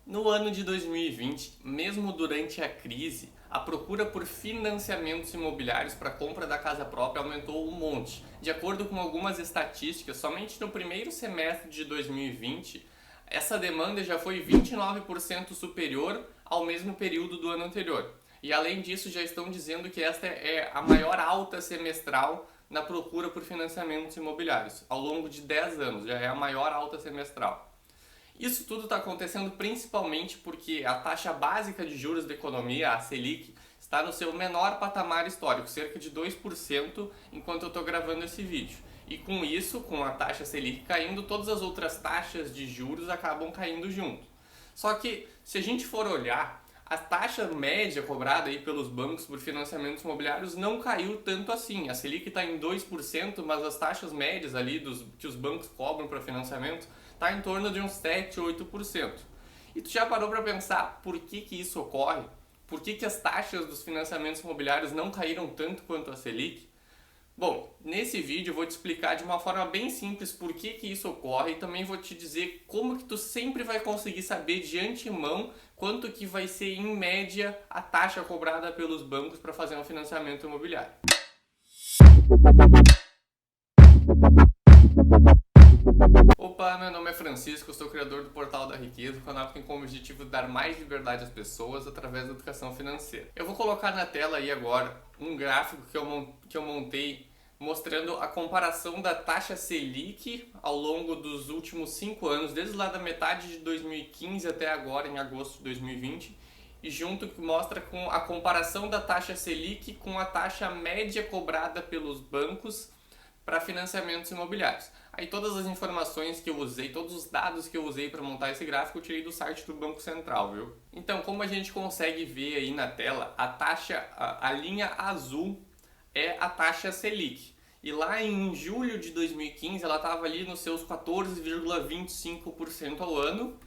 No ano de 2020, mesmo durante a crise, a procura por financiamentos imobiliários para a compra da casa própria aumentou um monte. De acordo com algumas estatísticas, somente no primeiro semestre de 2020, essa demanda já foi 29% superior ao mesmo período do ano anterior. E além disso, já estão dizendo que esta é a maior alta semestral na procura por financiamentos imobiliários. Ao longo de 10 anos, já é a maior alta semestral. Isso tudo está acontecendo principalmente porque a taxa básica de juros da economia, a Selic, está no seu menor patamar histórico, cerca de 2%, enquanto eu estou gravando esse vídeo. E com isso, com a taxa Selic caindo, todas as outras taxas de juros acabam caindo junto. Só que, se a gente for olhar, a taxa média cobrada aí pelos bancos por financiamentos imobiliários não caiu tanto assim. A Selic está em 2%, mas as taxas médias ali que os bancos cobram para financiamento está em torno de uns 7, 8%. E tu já parou para pensar por que isso ocorre? Por que as taxas dos financiamentos imobiliários não caíram tanto quanto a Selic? Bom, nesse vídeo eu vou te explicar de uma forma bem simples por que isso ocorre e também vou te dizer como que tu sempre vai conseguir saber de antemão quanto que vai ser em média a taxa cobrada pelos bancos para fazer um financiamento imobiliário. Opa, meu nome é Francisco, eu sou criador do Portal da Riqueza, o canal que tem como objetivo dar mais liberdade às pessoas através da educação financeira. Eu vou colocar na tela aí agora um gráfico que eu montei mostrando a comparação da taxa Selic ao longo dos últimos 5 anos, desde lá da metade de 2015 até agora, em agosto de 2020, e junto que mostra com a comparação da taxa Selic com a taxa média cobrada pelos bancos para financiamentos imobiliários. Aí todas as informações que eu usei, todos os dados que eu usei para montar esse gráfico, eu tirei do site do Banco Central, viu? Então, como a gente consegue ver aí na tela, a taxa, a linha azul é a taxa Selic. E lá em julho de 2015 ela estava ali nos seus 14,25% ao ano.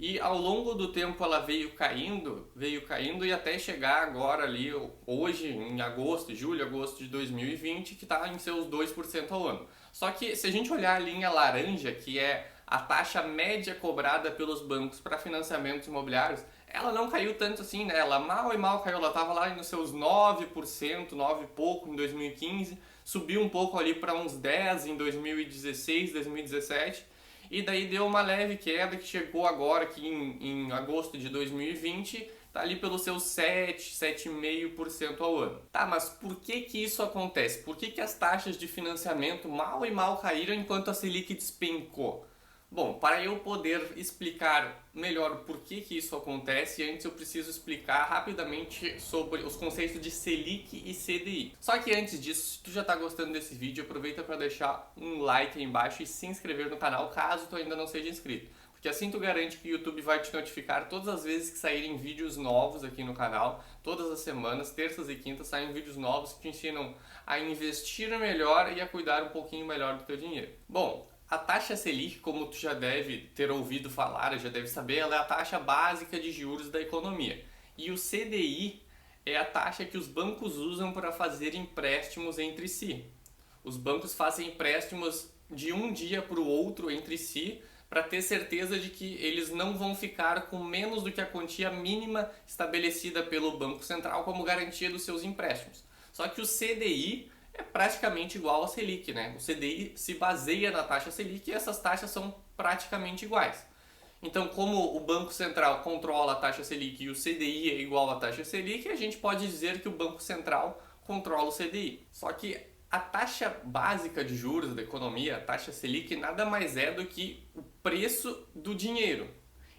E ao longo do tempo ela veio caindo e até chegar agora ali, hoje, em agosto, julho, agosto de 2020, que está em seus 2% ao ano. Só que se a gente olhar a linha laranja, que é a taxa média cobrada pelos bancos para financiamentos imobiliários, ela não caiu tanto assim, né? Ela mal e mal caiu, ela estava lá nos seus 9%, 9 e pouco em 2015, subiu um pouco ali para uns 10 em 2016, 2017, e daí deu uma leve queda que chegou agora aqui em agosto de 2020, tá ali pelos seus 7, 7,5% ao ano. Tá, mas por que isso acontece? Por que as taxas de financiamento mal e mal caíram enquanto a Selic despencou? Bom, para eu poder explicar melhor o porquê que isso acontece, antes eu preciso explicar rapidamente sobre os conceitos de Selic e CDI. Só que antes disso, se tu já está gostando desse vídeo, aproveita para deixar um like aí embaixo e se inscrever no canal caso tu ainda não seja inscrito. Porque assim tu garante que o YouTube vai te notificar todas as vezes que saírem vídeos novos aqui no canal. Todas as semanas, terças e quintas, saem vídeos novos que te ensinam a investir melhor e a cuidar um pouquinho melhor do teu dinheiro. Bom, a taxa Selic, como tu já deve ter ouvido falar, já deve saber, ela é a taxa básica de juros da economia. E o CDI é a taxa que os bancos usam para fazer empréstimos entre si. Os bancos fazem empréstimos de um dia para o outro entre si para ter certeza de que eles não vão ficar com menos do que a quantia mínima estabelecida pelo Banco Central como garantia dos seus empréstimos. Só que o CDI é praticamente igual ao Selic, né? O CDI se baseia na taxa Selic e essas taxas são praticamente iguais. Então, como o Banco Central controla a taxa Selic e o CDI é igual à taxa Selic, a gente pode dizer que o Banco Central controla o CDI. Só que a taxa básica de juros da economia, a taxa Selic, nada mais é do que o preço do dinheiro.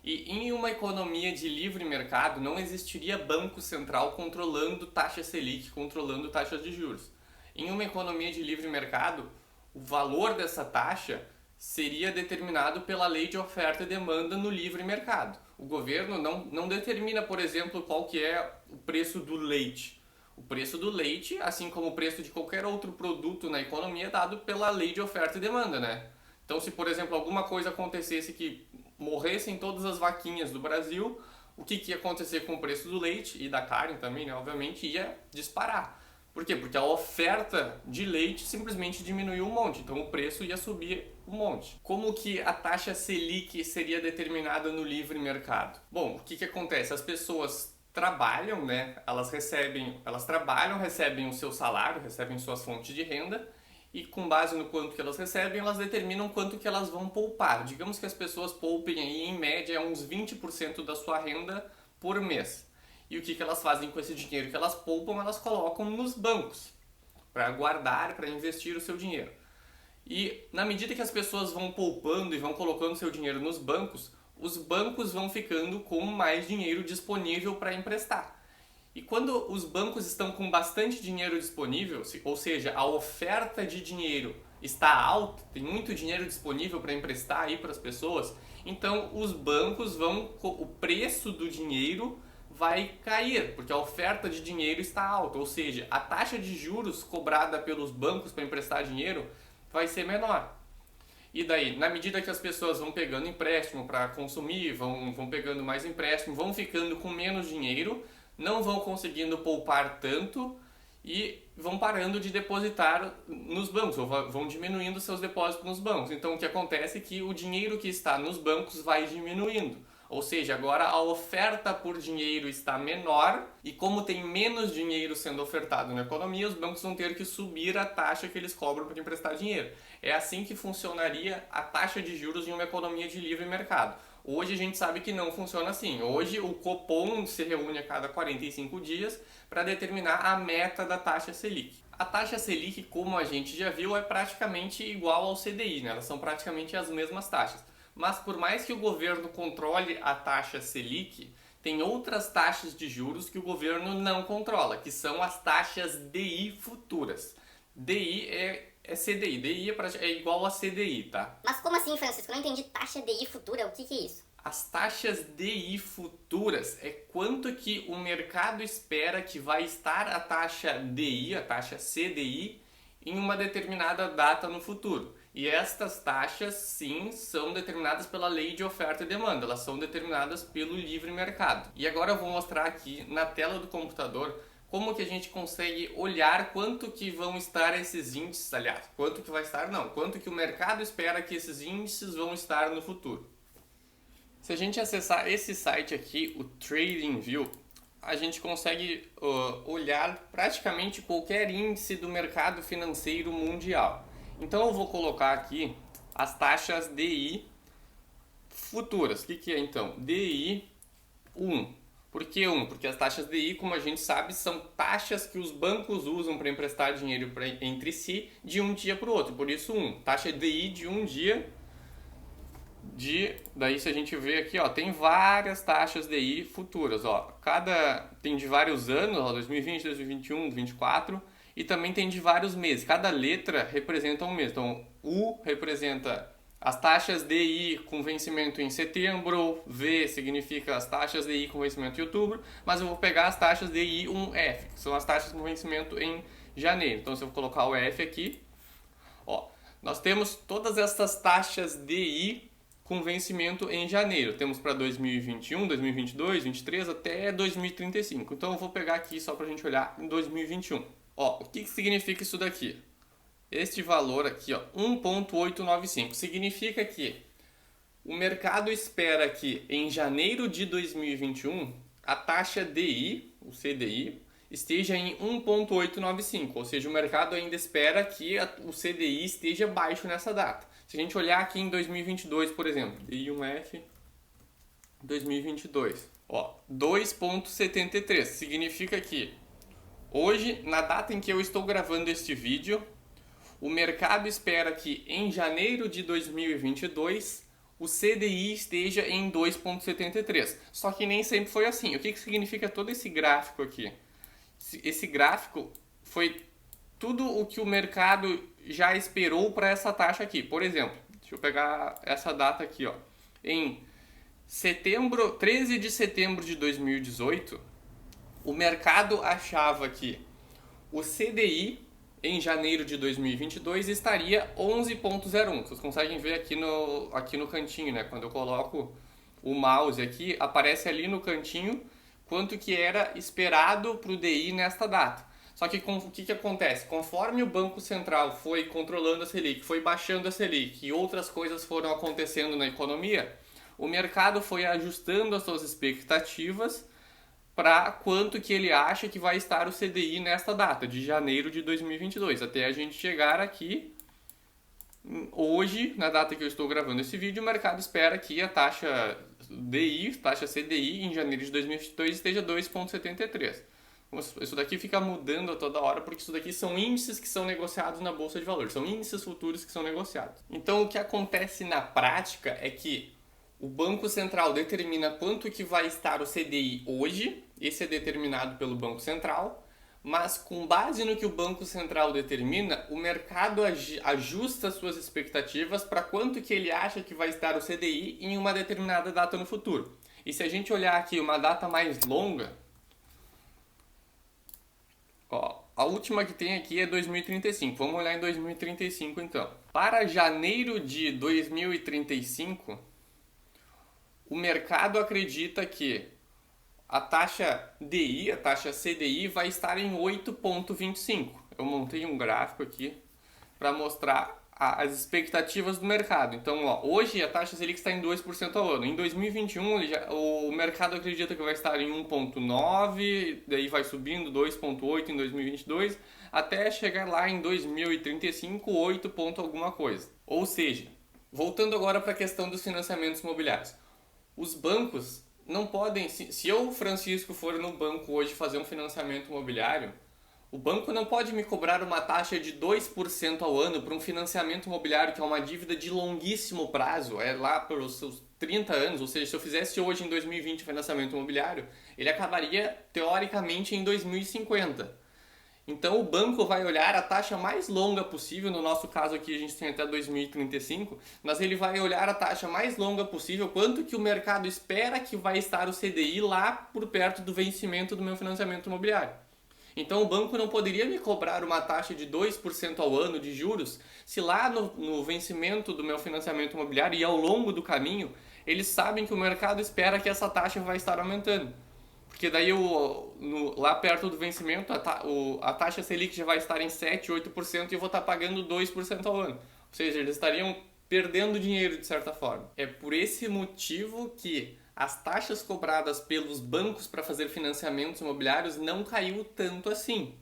E em uma economia de livre mercado não existiria Banco Central controlando taxa Selic, controlando taxas de juros. Em uma economia de livre mercado, o valor dessa taxa seria determinado pela lei de oferta e demanda no livre mercado. O governo não determina, por exemplo, qual que é o preço do leite. O preço do leite, assim como o preço de qualquer outro produto na economia, é dado pela lei de oferta e demanda, né? Então, se, por exemplo, alguma coisa acontecesse que morressem todas as vaquinhas do Brasil, o que ia acontecer com o preço do leite e da carne também, né? Obviamente, ia disparar. Por quê? Porque a oferta de leite simplesmente diminuiu um monte, então o preço ia subir um monte. Como que a taxa Selic seria determinada no livre mercado? Bom, o que acontece? As pessoas trabalham, né? Elas trabalham, recebem o seu salário, recebem suas fontes de renda e com base no quanto que elas recebem, elas determinam quanto que elas vão poupar. Digamos que as pessoas poupem aí em média uns 20% da sua renda por mês. E o que elas fazem com esse dinheiro que elas poupam? Elas colocam nos bancos para guardar, para investir o seu dinheiro. E na medida que as pessoas vão poupando e vão colocando seu dinheiro nos bancos, os bancos vão ficando com mais dinheiro disponível para emprestar. E quando os bancos estão com bastante dinheiro disponível, ou seja, a oferta de dinheiro está alta, tem muito dinheiro disponível para emprestar aí para as pessoas, então os bancos o preço do dinheiro vai cair, porque a oferta de dinheiro está alta, ou seja, a taxa de juros cobrada pelos bancos para emprestar dinheiro vai ser menor. E daí, na medida que as pessoas vão pegando empréstimo para consumir, vão pegando mais empréstimo, vão ficando com menos dinheiro, não vão conseguindo poupar tanto e vão parando de depositar nos bancos, ou vão diminuindo seus depósitos nos bancos. Então o que acontece é que o dinheiro que está nos bancos vai diminuindo. Ou seja, agora a oferta por dinheiro está menor e como tem menos dinheiro sendo ofertado na economia, os bancos vão ter que subir a taxa que eles cobram para emprestar dinheiro. É assim que funcionaria a taxa de juros em uma economia de livre mercado. Hoje a gente sabe que não funciona assim. Hoje o Copom se reúne a cada 45 dias para determinar a meta da taxa Selic. A taxa Selic, como a gente já viu, é praticamente igual ao CDI, né? Elas são praticamente as mesmas taxas. Mas por mais que o governo controle a taxa Selic, tem outras taxas de juros que o governo não controla, que são as taxas DI futuras. DI é CDI, DI é igual a CDI, tá? Mas como assim, Francisco? Eu não entendi taxa DI futura, o que é isso? As taxas DI futuras é quanto que o mercado espera que vai estar a taxa DI, a taxa CDI, em uma determinada data no futuro. E estas taxas, sim, são determinadas pela lei de oferta e demanda, elas são determinadas pelo livre mercado. E agora eu vou mostrar aqui na tela do computador como que a gente consegue olhar quanto que vão estar esses índices, aliás, quanto que vai estar, não, quanto que o mercado espera que esses índices vão estar no futuro. Se a gente acessar esse site aqui, o TradingView, a gente consegue olhar praticamente qualquer índice do mercado financeiro mundial. Então eu vou colocar aqui as taxas DI futuras. O que é então? DI 1. Por que 1? Porque as taxas DI, como a gente sabe, são taxas que os bancos usam para emprestar dinheiro entre si de um dia para o outro. Por isso 1. Taxa DI de um dia. Daí se a gente vê aqui, ó, tem várias taxas DI futuras. Ó. Tem de vários anos, ó, 2020, 2021, 2024. E também tem de vários meses. Cada letra representa um mês. Então, U representa as taxas DI com vencimento em setembro. V significa as taxas DI com vencimento em outubro. Mas eu vou pegar as taxas DI 1F, que são as taxas com vencimento em janeiro. Então, se eu colocar o F aqui, ó, nós temos todas essas taxas DI com vencimento em janeiro. Temos para 2021, 2022, 2023 até 2035. Então, eu vou pegar aqui só para a gente olhar em 2021. Ó, o que significa isso daqui? Este valor aqui, ó, 1,895, significa que o mercado espera que em janeiro de 2021 a taxa DI, o CDI, esteja em 1,895, ou seja, o mercado ainda espera que o CDI esteja baixo nessa data. Se a gente olhar aqui em 2022, por exemplo, DI1F 2022, ó, 2,73, significa que hoje, na data em que eu estou gravando este vídeo, o mercado espera que em janeiro de 2022 o CDI esteja em 2,73. Só que nem sempre foi assim. O que significa todo esse gráfico aqui? Esse gráfico foi tudo o que o mercado já esperou para essa taxa aqui. Por exemplo, deixa eu pegar essa data aqui, ó. Em 13 de setembro de 2018, o mercado achava que o CDI em janeiro de 2022 estaria 11,01. Vocês conseguem ver aqui no cantinho, né? Quando eu coloco o mouse aqui, aparece ali no cantinho quanto que era esperado para o DI nesta data. Só que o que acontece? Conforme o Banco Central foi controlando a Selic, foi baixando a Selic e outras coisas foram acontecendo na economia, o mercado foi ajustando as suas expectativas para quanto que ele acha que vai estar o CDI nesta data, de janeiro de 2022, até a gente chegar aqui. Hoje, na data que eu estou gravando esse vídeo, o mercado espera que a taxa DI, taxa CDI, em janeiro de 2022 esteja 2,73. Isso daqui fica mudando a toda hora, porque isso daqui são índices que são negociados na Bolsa de Valores, são índices futuros que são negociados. Então, o que acontece na prática é que o Banco Central determina quanto que vai estar o CDI hoje, esse é determinado pelo Banco Central, mas com base no que o Banco Central determina, o mercado ajusta suas expectativas para quanto que ele acha que vai estar o CDI em uma determinada data no futuro. E se a gente olhar aqui uma data mais longa, ó, a última que tem aqui é 2035. Vamos olhar em 2035 então. Para janeiro de 2035, o mercado acredita que a taxa DI, a taxa CDI, vai estar em 8,25. Eu montei um gráfico aqui para mostrar as expectativas do mercado. Então, ó, hoje a taxa Selic está em 2% ao ano. Em 2021, o mercado acredita que vai estar em 1,9, daí vai subindo 2,8 em 2022, até chegar lá em 2035, 8 ponto alguma coisa. Ou seja, voltando agora para a questão dos financiamentos imobiliários. Os bancos não podem, se eu, Francisco, for no banco hoje fazer um financiamento imobiliário, o banco não pode me cobrar uma taxa de 2% ao ano para um financiamento imobiliário que é uma dívida de longuíssimo prazo, é lá pelos seus 30 anos, ou seja, se eu fizesse hoje em 2020 o financiamento imobiliário, ele acabaria teoricamente em 2050. Então o banco vai olhar a taxa mais longa possível, no nosso caso aqui a gente tem até 2035, mas ele vai olhar a taxa mais longa possível, quanto que o mercado espera que vai estar o CDI lá por perto do vencimento do meu financiamento imobiliário. Então o banco não poderia me cobrar uma taxa de 2% ao ano de juros, se lá no vencimento do meu financiamento imobiliário e ao longo do caminho, eles sabem que o mercado espera que essa taxa vai estar aumentando. Porque daí lá perto do vencimento a taxa Selic já vai estar em 7, 8% e eu vou estar pagando 2% ao ano. Ou seja, eles estariam perdendo dinheiro de certa forma. É por esse motivo que as taxas cobradas pelos bancos para fazer financiamentos imobiliários não caiu tanto assim.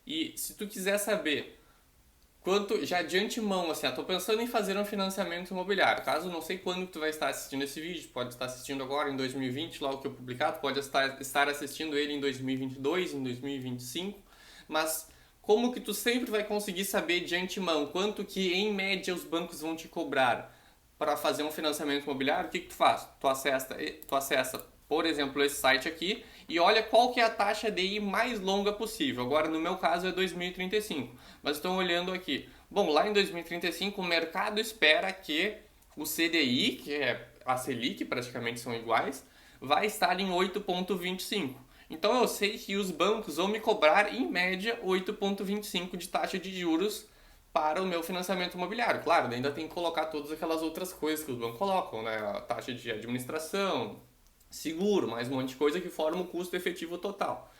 E se tu quiser saber quanto, já de antemão, assim, estou pensando em fazer um financiamento imobiliário. Caso não sei quando que tu vai estar assistindo esse vídeo, pode estar assistindo agora em 2020, logo que eu publicar, tu pode estar assistindo ele em 2022, em 2025, mas como que tu sempre vai conseguir saber de antemão quanto que em média os bancos vão te cobrar para fazer um financiamento imobiliário? O que tu faz? Tu acessa, por exemplo, esse site aqui e olha qual que é a taxa DI mais longa possível. Agora, no meu caso, é 2035. Mas estão olhando aqui. Bom, lá em 2035, o mercado espera que o CDI, que é a Selic, praticamente são iguais, vai estar em 8,25. Então, eu sei que os bancos vão me cobrar, em média, 8,25 de taxa de juros para o meu financiamento imobiliário. Claro, ainda tem que colocar todas aquelas outras coisas que os bancos colocam, né? A taxa de administração, seguro, mais um monte de coisa que forma o custo efetivo total.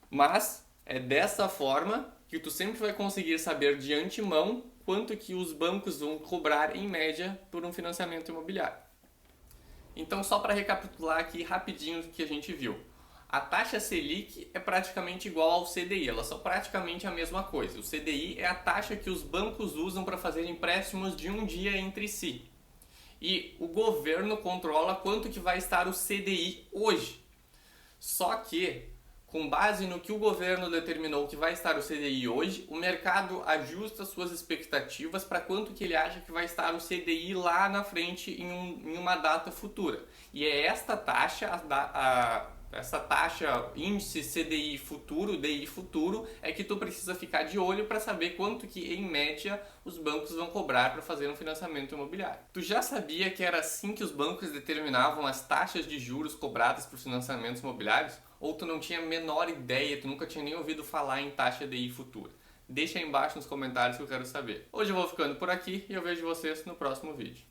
Mas é dessa forma que tu sempre vai conseguir saber de antemão quanto que os bancos vão cobrar em média por um financiamento imobiliário. Então, só para recapitular aqui rapidinho o que a gente viu. A taxa Selic é praticamente igual ao CDI, elas são praticamente a mesma coisa. O CDI é a taxa que os bancos usam para fazer empréstimos de um dia entre si. E o governo controla quanto que vai estar o CDI hoje. Só que, com base no que o governo determinou que vai estar o CDI hoje, o mercado ajusta suas expectativas para quanto que ele acha que vai estar o CDI lá na frente em uma data futura. E é esta taxa, essa taxa índice CDI futuro, DI futuro, é que tu precisa ficar de olho para saber quanto que em média os bancos vão cobrar para fazer um financiamento imobiliário. Tu já sabia que era assim que os bancos determinavam as taxas de juros cobradas por financiamentos imobiliários? Ou tu não tinha a menor ideia, tu nunca tinha nem ouvido falar em taxa DI futura? Deixa aí embaixo nos comentários que eu quero saber. Hoje eu vou ficando por aqui e eu vejo vocês no próximo vídeo.